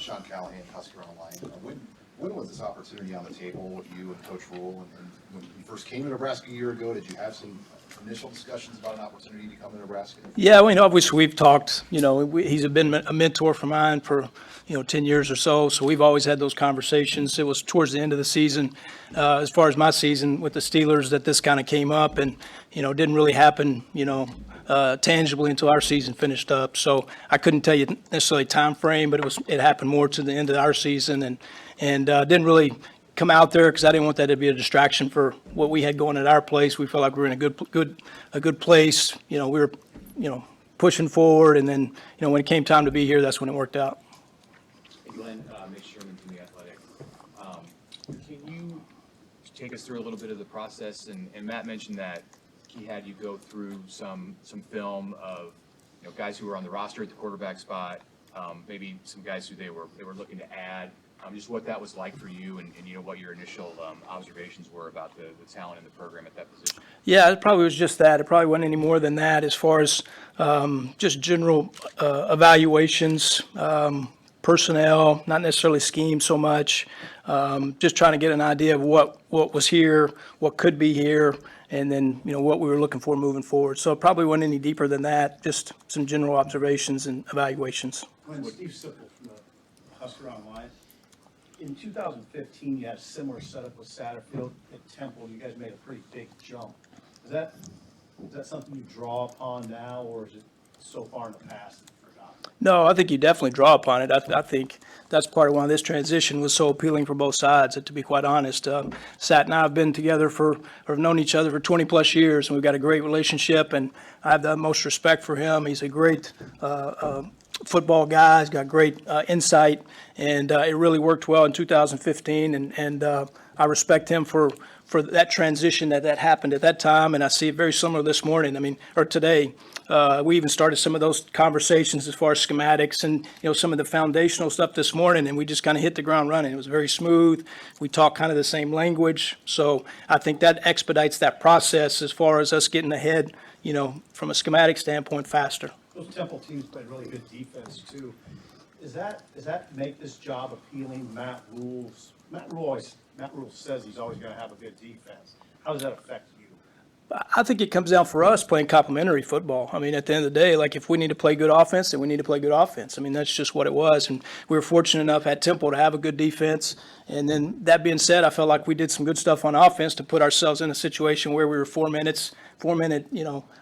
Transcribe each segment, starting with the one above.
Sean Callahan, Husker Online. When was this opportunity on the table with you and Coach Rule? And when you first came to Nebraska a year ago, did you have some initial discussions about an opportunity to come to Nebraska? Yeah, well, obviously we've talked. He's been a mentor for mine for 10 years or so. So we've always had those conversations. It was towards the end of the season, as far as my season with the Steelers, that this kind of came up, and it didn't really happen. Tangibly until our season finished up. So I couldn't tell you necessarily time frame, but it happened more to the end of our season, and didn't really come out there because I didn't want that to be a distraction for what we had going at our place. We felt like we were in a good place. We were pushing forward, and then when it came time to be here, that's when it worked out. Hey, Glenn, Mitch Sherman from The Athletic. Can you take us through a little bit of the process? And Matt mentioned that he had you go through some film of guys who were on the roster at the quarterback spot, maybe some guys who they were looking to add. Just what that was like for you, and what your initial observations were about the talent in the program at that position. Yeah, it probably was just that. It probably wasn't any more than that as far as just general evaluations, personnel, not necessarily scheme so much. Just trying to get an idea of what was here, what could be here, and then what we were looking for moving forward. So it probably wasn't any deeper than that. Just some general observations and evaluations. Glenn, Steve Sipple from the Husker Online. In 2015, you had a similar setup with Satterfield at Temple. You guys made a pretty big jump. Is that something you draw upon now, or is it so far in the past that you forgot? No, I think you definitely draw upon it. I think that's part of why this transition was so appealing for both sides, to be quite honest. Sat and I have been together have known each other for 20 plus years, and we've got a great relationship, and I have the utmost respect for him. He's a great football guy. He's got great insight, and it really worked well in 2015, and I respect him for that transition that happened at that time, and I see it very similar this morning, or today. We even started some of those conversations as far as schematics and some of the foundational stuff this morning, and we just kind of hit the ground running. It was very smooth. We talked kind of the same language, so I think that expedites that process as far as us getting ahead, from a schematic standpoint, faster. Those Temple teams played really good defense too. Does that make this job appealing? Matt Rule says he's always going to have a good defense. How does that affect you? I think it comes down for us playing complementary football. At the end of the day, like if we need to play good offense, then we need to play good offense. That's just what it was. And we were fortunate enough at Temple to have a good defense. And then that being said, I felt like we did some good stuff on offense to put ourselves in a situation where we were 4 minute,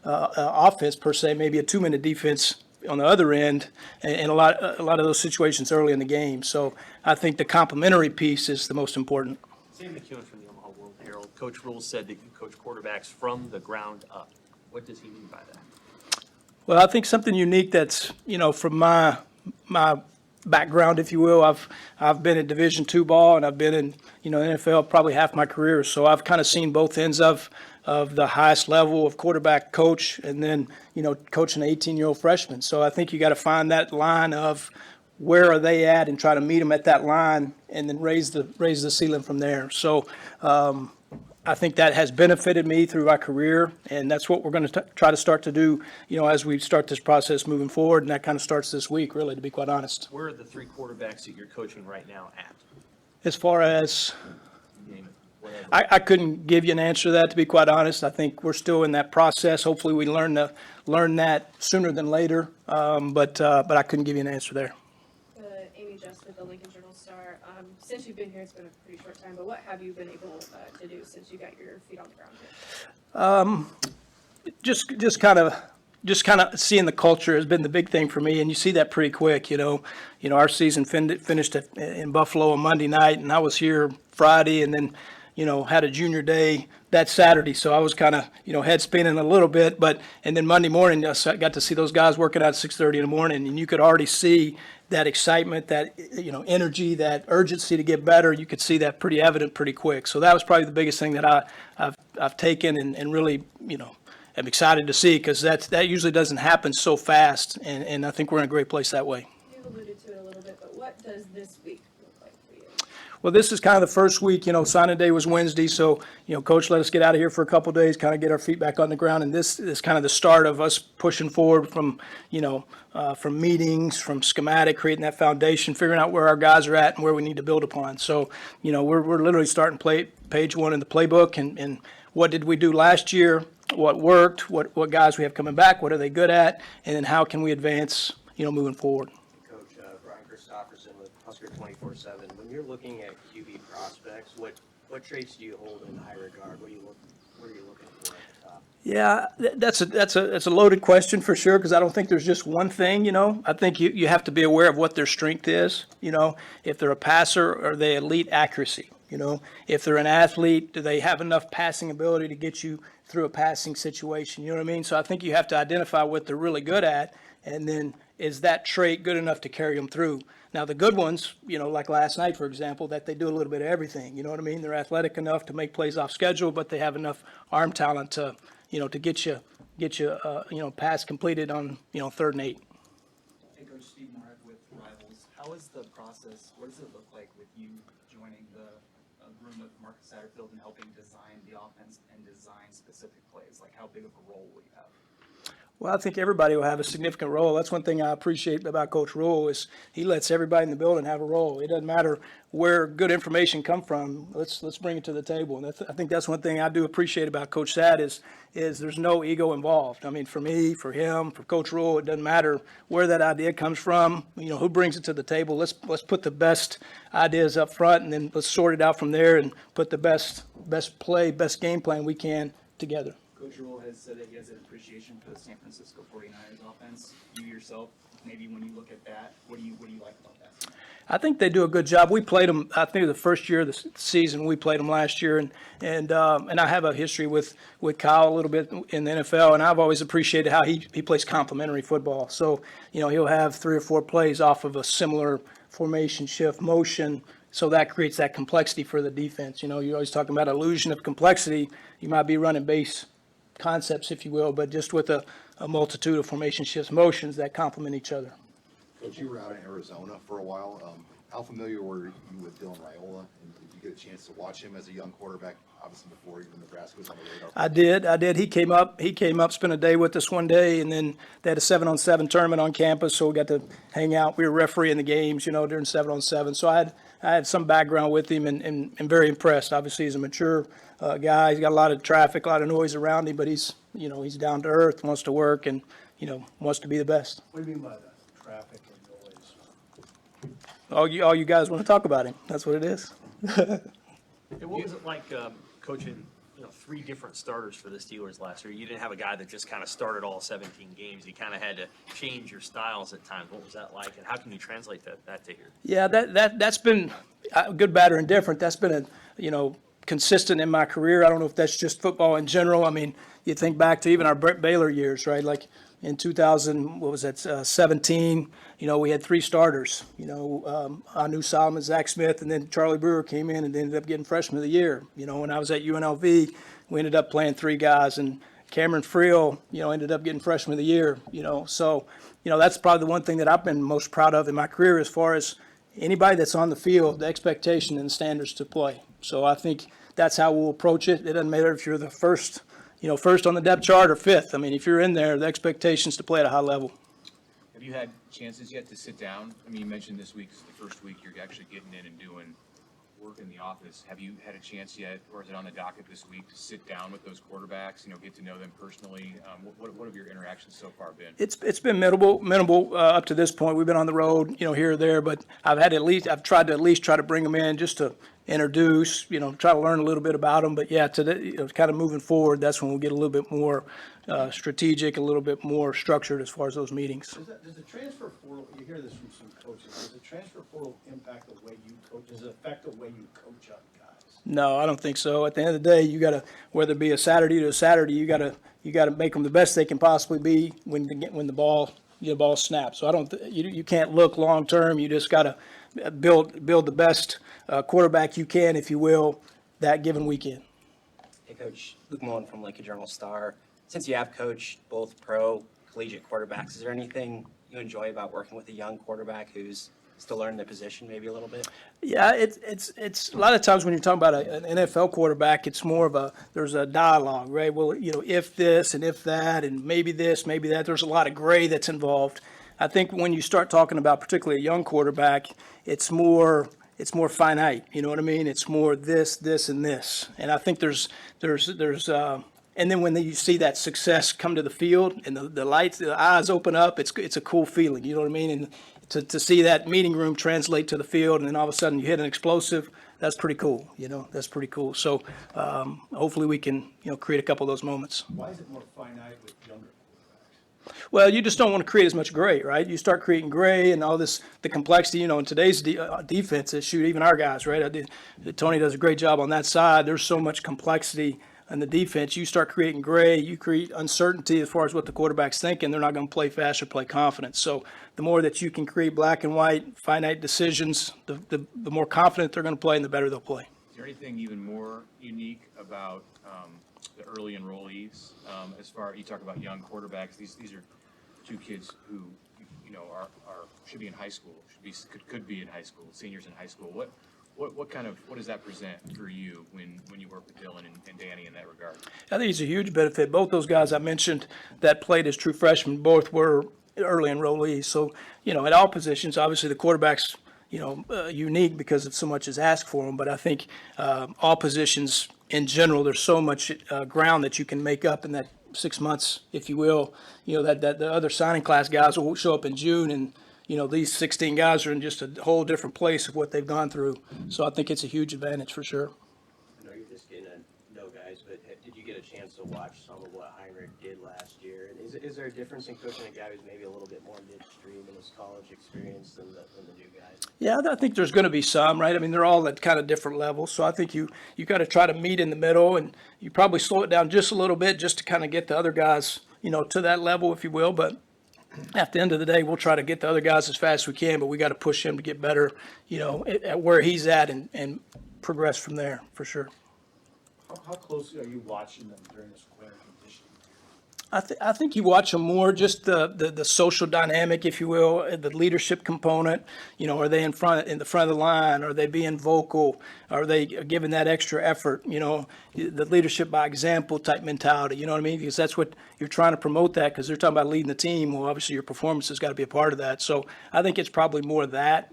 offense per se, maybe a 2 minute defense on the other end, and a lot of those situations early in the game. So I think the complementary piece is the most important. Sam McEwen from the Omaha World Herald. Coach Rule said that you coach quarterbacks from the ground up. What does he mean by that? Well, I think something unique that's, from my background, if you will. I've been in Division II ball, and I've been in, NFL probably half my career. So I've kind of seen both ends of the highest level of quarterback coach, and then, coaching an 18-year-old freshman. So I think you got to find that line of where are they at and try to meet them at that line, and then raise the ceiling from there. So I think that has benefited me through my career, and that's what we're going to try to start to do, as we start this process moving forward, and that kind of starts this week, really, to be quite honest. Where are the three quarterbacks that you're coaching right now at? As far as Name it, whatever. I couldn't give you an answer to that, to be quite honest. I think we're still in that process. Hopefully we learn that sooner than later, but I couldn't give you an answer there. Amy Just with the Lincoln Journal-Star. Since you've been here, it's been a pretty short time, but what have you been able to do since you got your feet on the ground here? Just kind of seeing the culture has been the big thing for me, and you see that pretty quick. Our season finished in Buffalo on Monday night, and I was here Friday, and then had a junior day that Saturday, so I was kind of head spinning a little bit, and then Monday morning I got to see those guys working out at 6:30 in the morning, and you could already see that excitement, that energy, that urgency to get better. You could see that pretty evident pretty quick. So that was probably the biggest thing that I've taken and really am excited to see, because that usually doesn't happen so fast, and I think we're in a great place that way. You alluded to it a little bit, but what does this week look like for you? Well, this is kind of the first week, signing day was Wednesday, so, Coach let us get out of here for a couple of days, kind of get our feet back on the ground, and this is kind of the start of us pushing forward from, from meetings, from schematic, creating that foundation, figuring out where our guys are at and where we need to build upon. So, we're literally starting page one in the playbook, and what did we do last year, what worked, what guys we have coming back, what are they good at, and then how can we advance, moving forward. Coach, Brian Christopherson with Husker 24/7. When you're looking at QB prospects, what traits do you hold in high regard? What are you looking for at the top? Yeah, that's a loaded question for sure, because I don't think there's just one thing, I think you have to be aware of what their strength is, if they're a passer, are they elite accuracy, if they're an athlete, do they have enough passing ability to get you through a passing situation, you know what I mean? So I think you have to identify what they're really good at, and then is that trait good enough to carry them through? Now, the good ones, like last night, for example, that they do a little bit of everything, you know what I mean? They're athletic enough to make plays off schedule, but they have enough arm talent to, to get you, pass completed on, 3rd and 8. Hey, Coach Steve Marek with Rivals. How is the process, what does it look like with you joining the room with Marcus Satterfield and helping design the offense and design specific plays? Like, how big of a role will you have? Well, I think everybody will have a significant role. That's one thing I appreciate about Coach Rule is he lets everybody in the building have a role. It doesn't matter where good information come from. Let's bring it to the table. And I think that's one thing I do appreciate about Coach Sad is there's no ego involved. I mean, for me, for him, for Coach Rule, it doesn't matter where that idea comes from. Who brings it to the table. Let's put the best ideas up front, and then let's sort it out from there and put the best game plan we can together. Coach Rule has said that he has an appreciation for the San Francisco 49ers offense. You yourself, maybe when you look at that, what do you like about that? I think they do a good job. We played them. I think the first year of the season we played them last year, and I have a history with Kyle a little bit in the NFL, and I've always appreciated how he plays complementary football. So he'll have 3 or 4 plays off of a similar formation, shift, motion. So that creates that complexity for the defense. You're always talking about illusion of complexity. You might be running base concepts, if you will, but just with a multitude of formation shifts, motions that complement each other. Coach, you were out in Arizona for a while. How familiar were you with Dylan Raiola? And did you get a chance to watch him as a young quarterback, obviously before even Nebraska was on the radar? I did. He came up, spent a day with us one day, and then they had a 7-on-7 tournament on campus, so we got to hang out. We were refereeing the games, during 7-on-7. So I had some background with him and very impressed. Obviously, he's a mature guy. He's got a lot of traffic, a lot of noise around him, but he's down to earth, wants to work, and, wants to be the best. What do you mean by that? Traffic and noise? All you guys want to talk about him. That's what it is. And what was it like coaching, 3 different starters for the Steelers last year? You didn't have a guy that just kind of started all 17 games. You kind of had to change your styles at times. What was that like, and how can you translate that to here? Yeah, that's been good, bad, or indifferent. That's been consistent in my career. I don't know if that's just football in general. I mean, you think back to even our Baylor years, right? Like in 2017, we had 3 starters. Anu Solomon, Zach Smith, and then Charlie Brewer came in and ended up getting freshman of the year. When I was at UNLV, we ended up playing 3 guys, and Cameron Friel, ended up getting freshman of the year. So that's probably the one thing that I've been most proud of in my career as far as anybody that's on the field, the expectation and the standards to play. So I think that's how we'll approach it. It doesn't matter if you're the first on the depth chart or 5th. I mean, if you're in there, the expectation's to play at a high level. Have you had chances yet to sit down? I mean, you mentioned this week's the first week you're actually getting in and doing work in the office. Have you had a chance yet, or is it on the docket this week, to sit down with those quarterbacks, get to know them personally? What have your interactions so far been? It's been minimal up to this point. We've been on the road, here or there, but I've tried to at least try to bring them in just to introduce, try to learn a little bit about them. But yeah, today, kind of moving forward, that's when we'll get a little bit more strategic, a little bit more structured as far as those meetings. Does the transfer portal, you hear this from some coaches, does the transfer portal impact the way you coach? Does it affect the way you coach up guys? No, I don't think so. At the end of the day, you got to, whether it be a Saturday to a Saturday, you got to make them the best they can possibly be when the ball snaps. So you can't look long term. You just got to build the best quarterback you can, if you will, that given weekend. Hey, Coach. Luke Mullen from Lincoln Journal-Star. Since you have coached both pro, collegiate quarterbacks, is there anything you enjoy about working with a young quarterback who's still learning the position maybe a little bit? Yeah, it's a lot of times when you're talking about an NFL quarterback, it's more of there's a dialogue, right? Well, if this and if that and maybe this, maybe that, there's a lot of gray that's involved. I think when you start talking about particularly a young quarterback, it's more finite. You know what I mean? It's more this, and this. And I think there's and then when you see that success come to the field and the lights, the eyes open up, it's a cool feeling. You know what I mean? And to see that meeting room translate to the field, and then all of a sudden you hit an explosive, that's pretty cool. That's pretty cool. So hopefully we can create a couple of those moments. Why is it more finite with younger quarterbacks? Well, you just don't want to create as much gray, right? You start creating gray and all this, the complexity, in today's defenses, shoot, even our guys, right? Tony does a great job on that side. There's so much complexity in the defense. You start creating gray, you create uncertainty as far as what the quarterback's thinking. They're not going to play fast or play confident. So the more that you can create black and white, finite decisions, the more confident they're going to play and the better they'll play. Is there anything even more unique about the early enrollees? As far you talk about young quarterbacks, these are two kids who are should be in high school, could be in high school, seniors in high school. What does that present for you when you work with Dylan and Danny in that regard? I think it's a huge benefit. Both those guys I mentioned that played as true freshmen, both were early enrollees. So, at all positions, obviously the quarterback's, unique because of so much is asked for him. But I think all positions in general, there's so much ground that you can make up in that 6 months, if you will. That the other signing class guys will show up in June and, these 16 guys are in just a whole different place of what they've gone through. So I think it's a huge advantage for sure. I know you're just getting to know guys, but did you get a chance to watch some of what Heinrich did last year? And is there a difference in coaching a guy who's maybe a little bit more midstream in his college experience than the new guys? Yeah, I think there's going to be some, right? I mean, they're all at kind of different levels. So I think you got to try to meet in the middle, and you probably slow it down just a little bit just to kind of get the other guys, to that level, if you will. But at the end of the day, we'll try to get the other guys as fast as we can, but we got to push him to get better, at where he's at and progress from there, for sure. How closely are you watching them during this winter conditioning? I think you watch them more, just the social dynamic, if you will, the leadership component. Are they in the front of the line? Are they being vocal? Are they giving that extra effort? The leadership by example type mentality. You know what I mean? Because that's what you're trying to promote, that because they're talking about leading the team. Well, obviously your performance has got to be a part of that. So I think it's probably more that,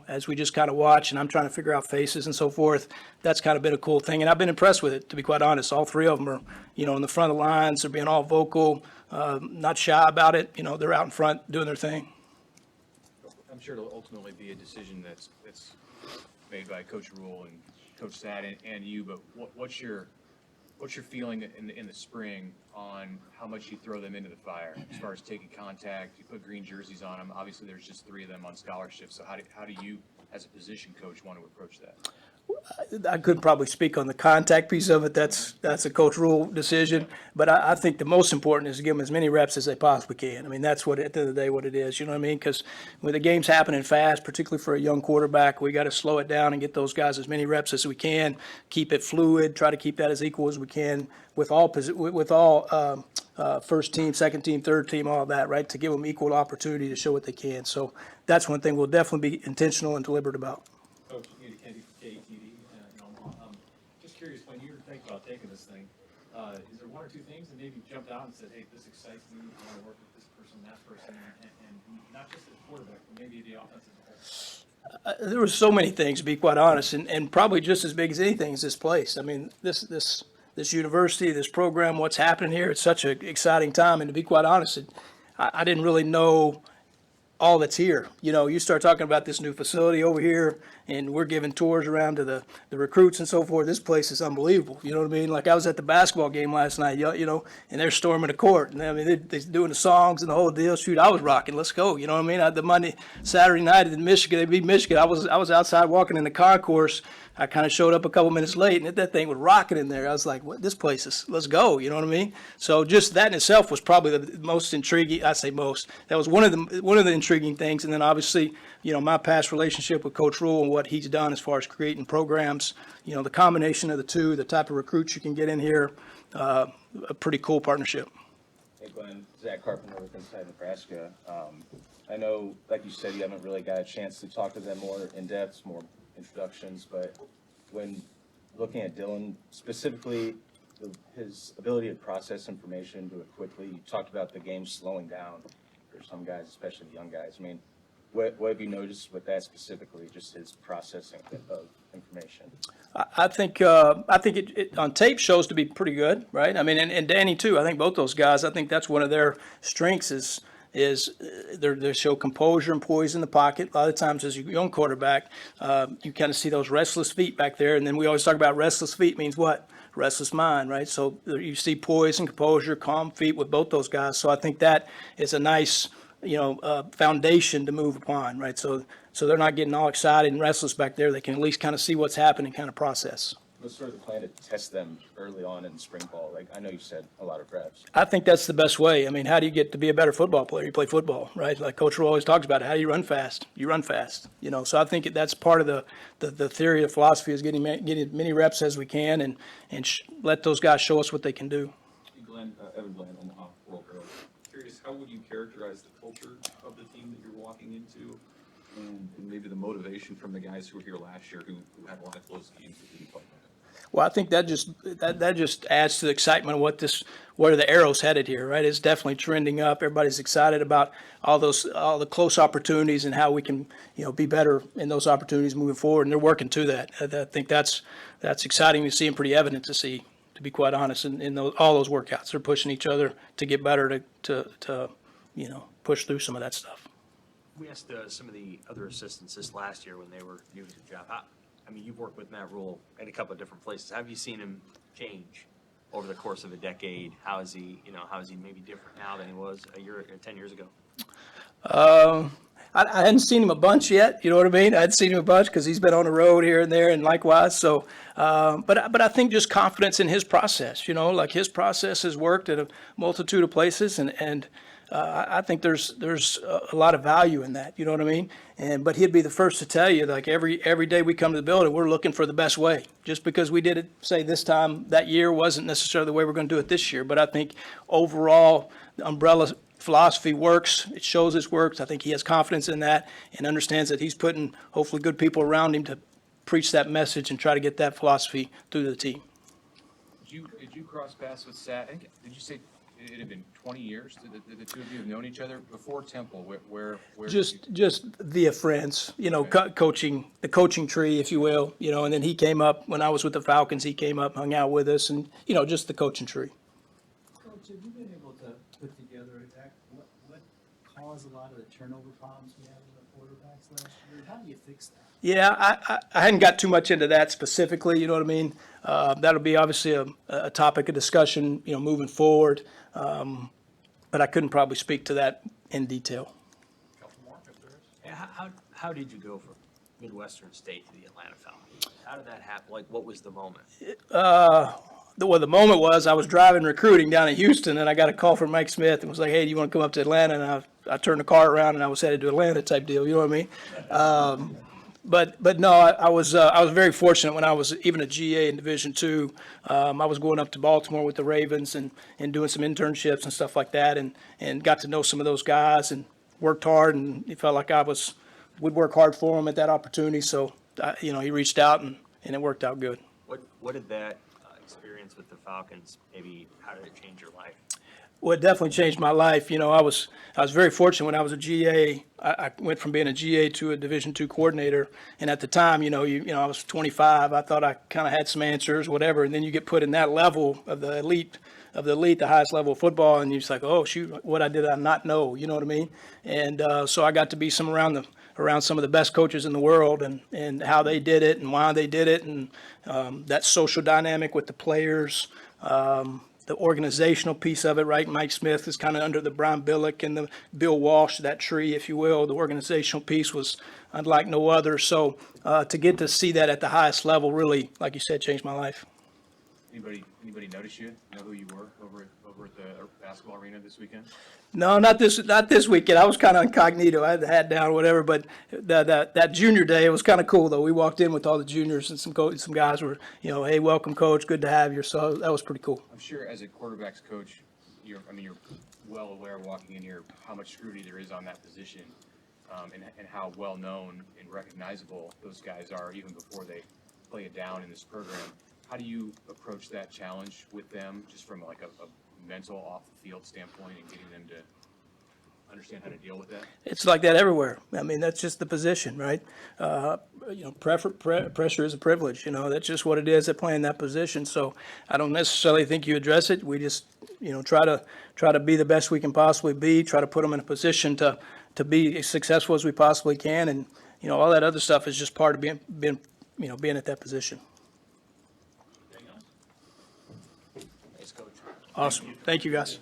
as we just kind of watch, and I'm trying to figure out faces and so forth. That's kind of been a cool thing, and I've been impressed with it, to be quite honest. All three of them are, in the front of the lines. They're being all vocal, not shy about it. They're out in front doing their thing. I'm sure it'll ultimately be a decision that's made by Coach Rule and Coach Sad and you. But what's your feeling in the spring on how much you throw them into the fire as far as taking contact? You put green jerseys on them. Obviously, there's just 3 of them on scholarship. So how do you, as a position coach, want to approach that? I couldn't probably speak on the contact piece of it. That's a Coach Rule decision. But I think the most important is to give them as many reps as they possibly can. I mean, that's what, at the end of the day, what it is. You know what I mean? Because when the game's happening fast, particularly for a young quarterback, we got to slow it down and get those guys as many reps as we can, keep it fluid, try to keep that as equal as we can with all first team, second team, third team, all of that, right, to give them equal opportunity to show what they can. So that's one thing we'll definitely be intentional and deliberate about. Coach, you need Candy for KTV. Just curious, when you were thinking about taking this thing, is there 1 or 2 things that maybe jumped out and said, hey, this excites me, I want to work with this person, that person, and not just the quarterback, but maybe the offense as a whole? There were so many things, to be quite honest, and probably just as big as anything is this place. I mean, this university, this program, what's happening here, it's such an exciting time. And to be quite honest, I didn't really know all that's here. You start talking about this new facility over here, and we're giving tours around to the recruits and so forth. This place is unbelievable. You know what I mean? Like, I was at the basketball game last night, and they're storming the court. And I mean, they're doing the songs and the whole deal. Shoot, I was rocking. Let's go. You know what I mean? Saturday night in Michigan, they beat Michigan. I was outside walking in the concourse. I kind of showed up a couple minutes late, and that thing was rocking in there. I was like, "What? This place is. Let's go." You know what I mean? So just that in itself was probably the most intriguing. I say most. That was one of the intriguing things. And then obviously, my past relationship with Coach Rule and what he's done as far as creating programs. The combination of the two, the type of recruits you can get in here, a pretty cool partnership. Hey Glenn, Zach Carpenter with Inside Nebraska. I know, like you said, you haven't really got a chance to talk to them more in depth, more introductions, but when looking at Dylan, specifically his ability to process information, do it quickly, you talked about the game slowing down for some guys, especially the young guys. I mean, what have you noticed with that specifically, just his processing of information? I think it on tape shows to be pretty good, right? I mean, and Danny too. I think both those guys. I think that's one of their strengths is they show composure and poise in the pocket. A lot of times, as a young quarterback, you kind of see those restless feet back there, and then we always talk about restless feet means what? Restless mind, right? So you see poise and composure, calm feet with both those guys. So I think that is a nice, foundation to move upon, right? So they're not getting all excited and restless back there. They can at least kind of see what's happening, kind of process. What's sort of the plan to test them early on in spring ball? Like, I know you said a lot of reps. I think that's the best way. I mean, how do you get to be a better football player? You play football, right? Like Coach Rowe always talks about it. How do you run fast? You run fast. So I think that's part of the theory of philosophy is getting as many reps as we can and let those guys show us what they can do. Hey Glenn, Evan Glenn, Omaha World Herald. Curious, how would you characterize the culture of the team that you're walking into, and maybe the motivation from the guys who were here last year who had a lot of close games that didn't play? Well, I think that just adds to the excitement of where the arrow's headed here, right? It's definitely trending up. Everybody's excited about all the close opportunities and how we can, be better in those opportunities moving forward. And they're working to that. I think that's exciting to see and pretty evident to see, to be quite honest. In all those workouts, they're pushing each other to get better to push through some of that stuff. We asked some of the other assistants this last year when they were new to the job. You've worked with Matt Rule in a couple of different places. How have you seen him change over the course of a decade? How is he maybe different now than he was 10 years ago? I hadn't seen him a bunch yet. You know what I mean? I hadn't seen him a bunch because he's been on the road here and there, and likewise. So, but I think just confidence in his process. Like his process has worked at a multitude of places, and I think there's a lot of value in that. You know what I mean? But he'd be the first to tell you, like every day we come to the building, we're looking for the best way. Just because we did it, say this time that year, wasn't necessarily the way we're going to do it this year. But I think overall, the umbrella philosophy works. It shows it works. I think he has confidence in that and understands that he's putting hopefully good people around him to preach that message and try to get that philosophy through to the team. Did you cross paths with Sat? Did you say it had been 20 years that the two of you have known each other before Temple? Where just via friends, coaching, the coaching tree, if you will, and then he came up when I was with the Falcons. He came up, hung out with us, and just the coaching tree. Coach, have you been able to put together what caused a lot of the turnover problems we had with the quarterbacks last year? How do you fix that? Yeah, I hadn't got too much into that specifically. You know what I mean? That'll be obviously a topic of discussion, moving forward. But I couldn't probably speak to that in detail. How did you go from Midwestern State to the Atlanta Falcons? How did that happen? Like, what was the moment? The moment was I was driving recruiting down in Houston, and I got a call from Mike Smith and was like, "Hey, do you want to come up to Atlanta?" And I turned the car around and I was headed to Atlanta type deal. You know what I mean? But no, I was very fortunate when I was even a GA in Division II. I was going up to Baltimore with the Ravens and doing some internships and stuff like that, and got to know some of those guys and worked hard, and it felt like would work hard for him at that opportunity. So he reached out and it worked out good. What did that experience with the Falcons how did it change your life? Well, it definitely changed my life. I was very fortunate when I was a GA. I went from being a GA to a Division II coordinator, and at the time, I was 25. I thought I kind of had some answers, whatever. And then you get put in that level of the elite, the highest level of football, and you're just like, oh shoot, what did I not know? You know what I mean? And so I got to be around some of the best coaches in the world, and how they did it and why they did it, and that social dynamic with the players. The organizational piece of it, right? Mike Smith is kind of under the Brian Billick and the Bill Walsh, that tree, if you will. The organizational piece was unlike no other. So to get to see that at the highest level really, like you said, changed my life. Anybody notice you? Know who you were over at the basketball arena this weekend? No, not this weekend. I was kind of incognito. I had the hat down, whatever. But that junior day, it was kind of cool though. We walked in with all the juniors and some guys were, hey, welcome, coach, good to have you. So that was pretty cool. I'm sure as a quarterbacks coach, you're well aware walking in here how much scrutiny there is on that position, and how well-known and recognizable those guys are even before they play it down in this program. How do you approach that challenge with them, just from like a mental off-the-field standpoint, and getting them to understand how to deal with that? It's like that everywhere. I mean, that's just the position, right? Pressure is a privilege, that's just what it is at playing that position. So I don't necessarily think you address it. We just, try to be the best we can possibly be, try to put them in a position to be as successful as we possibly can. And, all that other stuff is just part of being at that position. Thanks, Coach. Awesome. Thank you, guys.